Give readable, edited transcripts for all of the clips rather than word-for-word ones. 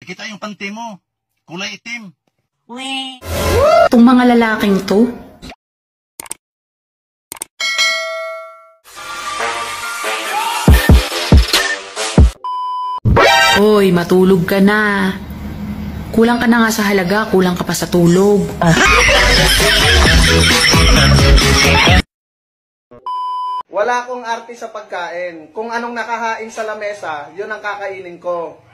Nakita yung panty mo. Kulay itim. We. Itong mga lalaking to. Hoy, matulog ka na. Kulang ka na nga sa halaga, kulang ka pa sa tulog. Wala akong arte sa pagkain. Kung anong nakahain sa lamesa, yun ang kakainin ko.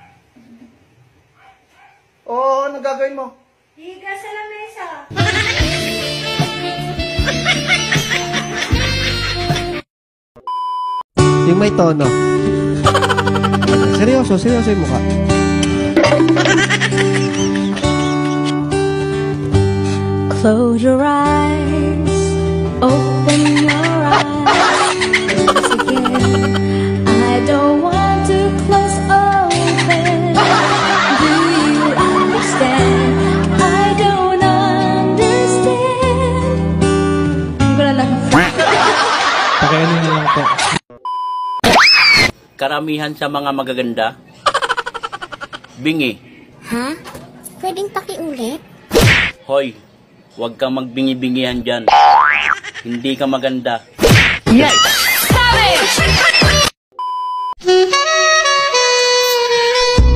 Oo, ano gagawin mo? Higa sa lamesa. Yung may tono. Seryoso yung mukha. Close your eyes, open your eyes again. I don't want to close open. Do you understand? I don't understand. Hindi ko na lang. Pakianin na lang po. Karamihan sa mga magaganda, bingi. Ha? Pwedeng pakiulit? Hoy, huwag kang magbingi-bingihan dyan. Hindi ka maganda. Yes!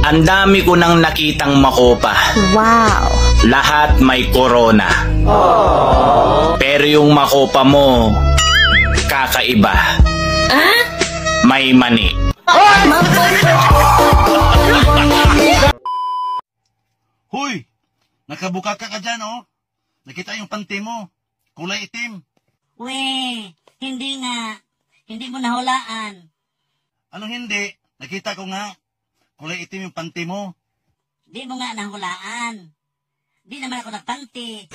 Ang dami ko nang nakitang makopa. Wow! Lahat may corona. Pero yung makopa mo, kakaiba. May mani. Huy! Nakabuka ka dyan, oh. Nakita yung panty mo. Kulay itim. We. Hindi nga. Hindi mo nahulaan. Anong hindi? Nakita ko nga. Kulay itim yung panty mo. Di mo nga nahulaan. Di naman ako nagpanti.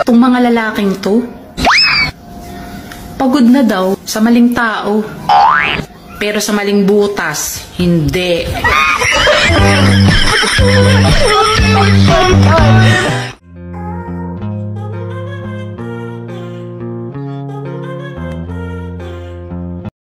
Itong mga lalaking to. Pagod na daw sa maling tao. Pero sa maling butas, hindi.